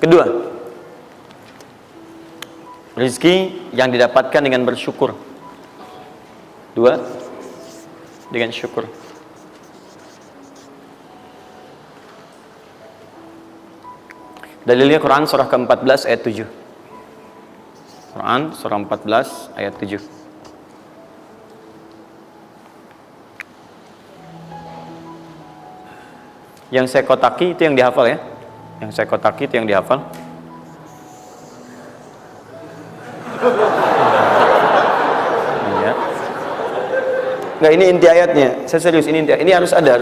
Kedua, rizki yang didapatkan dengan bersyukur. Dua, dengan syukur. Dalilnya Quran surah ke-14 ayat 7. Quran surah 14 ayat 7. Yang saya kotaki itu yang dihafal ya. Yang saya kotaki itu yang dihafal. Iya. Enggak, ini inti ayatnya. Saya serius, ini inti. Ini harus ada.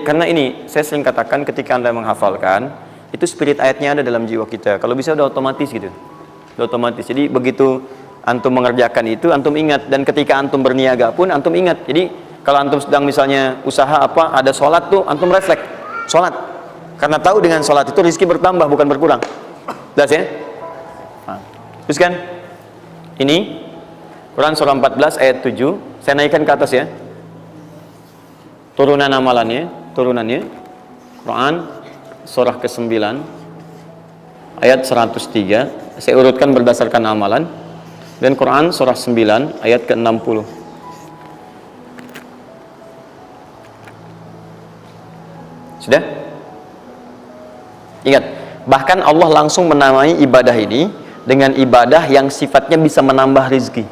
Karena ini saya sering katakan ketika Anda menghafalkan, itu spirit ayatnya ada dalam jiwa kita. Kalau bisa udah otomatis gitu. Udah otomatis. Jadi begitu antum mengerjakan itu, antum ingat, dan ketika antum berniaga pun antum ingat. Jadi kalau antum sedang misalnya usaha apa, ada sholat tuh, antum refleks sholat. Karena tahu dengan sholat itu rezeki bertambah bukan berkurang. Jelas ya? Nah, terus kan? Ini Quran surah 14 ayat 7. Saya naikkan ke atas ya. Turunannya Quran surah ke-9 ayat 103. Saya urutkan berdasarkan amalan. Dan Quran surah 9 ayat ke-60. Sudah? Ingat, bahkan Allah langsung menamai ibadah ini dengan ibadah yang sifatnya bisa menambah rezeki.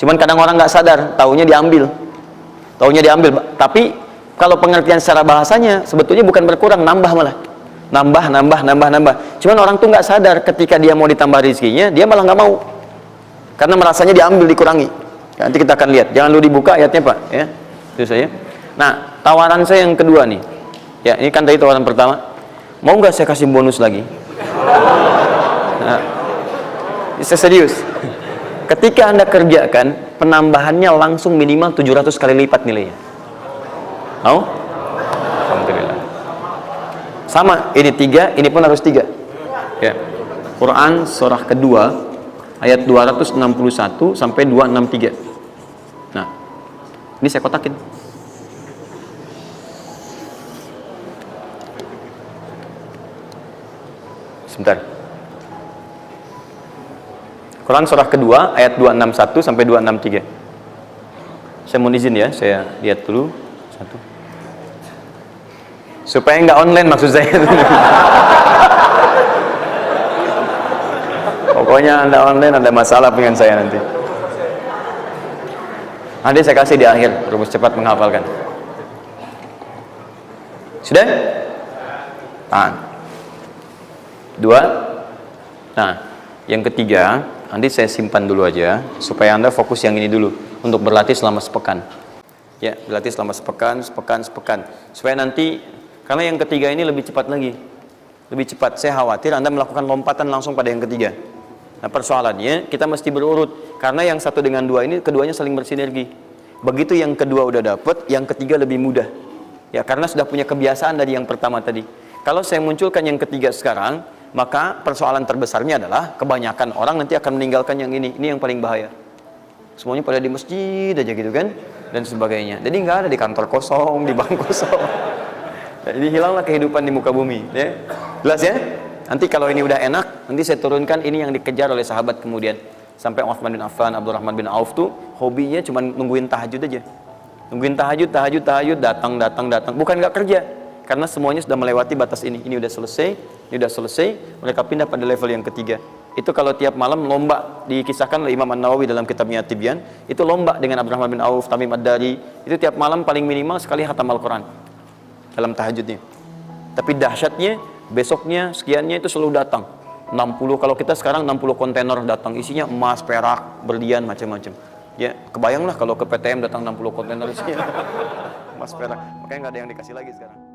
Cuman kadang orang nggak sadar, taunya diambil. Tapi kalau pengertian secara bahasanya sebetulnya bukan berkurang, nambah malah. Nambah. Cuman orang tuh nggak sadar ketika dia mau ditambah rezekinya, dia malah nggak mau. Karena merasanya diambil, dikurangi. Nanti kita akan lihat. Jangan dulu dibuka ayatnya, Pak, ya. Itu saya. Nah, tawaran saya yang kedua nih. Ya, ini kan tadi tawaran pertama. Mau nggak saya kasih bonus lagi? Nah, saya serius. Ketika Anda kerjakan, penambahannya langsung minimal 700 kali lipat nilainya. Mau? Alhamdulillah. Sama, ini 3, ini pun harus 3. Ya. Quran surah kedua ayat 261 sampai 263. Nah, ini saya kotakin. Sebentar. Quran surah kedua ayat 261 sampai 263. Saya mohon izin ya, saya lihat dulu satu. Supaya nggak online maksud saya. Pokoknya Anda online ada masalah dengan saya nanti. Nanti saya kasih di akhir rumus cepat menghafalkan. Sudah? Tahan. 2. Nah, yang ketiga, nanti saya simpan dulu aja supaya Anda fokus yang ini dulu untuk berlatih selama sepekan. Ya, berlatih selama sepekan. Supaya nanti, karena yang ketiga ini lebih cepat lagi. Lebih cepat. Saya khawatir Anda melakukan lompatan langsung pada yang ketiga. Nah, persoalannya kita mesti berurut karena yang satu dengan dua ini keduanya saling bersinergi. Begitu yang kedua udah dapet, yang ketiga lebih mudah. Ya, karena sudah punya kebiasaan dari yang pertama tadi. Kalau saya munculkan yang ketiga sekarang, maka persoalan terbesarnya adalah kebanyakan orang nanti akan meninggalkan yang ini yang paling bahaya. Semuanya pada di masjid aja gitu kan, dan sebagainya. Jadi nggak ada di kantor kosong, di bank kosong. Jadi hilanglah kehidupan di muka bumi. Ya. Jelas ya? Nanti kalau ini udah enak, nanti saya turunkan ini yang dikejar oleh sahabat kemudian. Sampai Utsman bin Affan, Abdurrahman bin Auf tuh hobinya cuma nungguin tahajud aja. Nungguin tahajud, datang. Bukan nggak kerja. Karena semuanya sudah melewati batas ini. Ini udah selesai, mereka pindah pada level yang ketiga. Itu kalau tiap malam lomba, dikisahkan oleh Imam An-Nawawi dalam kitabnya Tibyan, itu lomba dengan Abdurrahman bin Auf, Tamim Ad-Dari, itu tiap malam paling minimal sekali khatam Al-Quran dalam tahajudnya. Tapi dahsyatnya, besoknya, sekiannya itu selalu datang. 60, kalau kita sekarang 60 kontainer datang, isinya emas, perak, berlian, macam-macam. Ya, kebayanglah kalau ke PTM datang 60 kontainer isinya emas, perak. Makanya nggak ada yang dikasih lagi sekarang.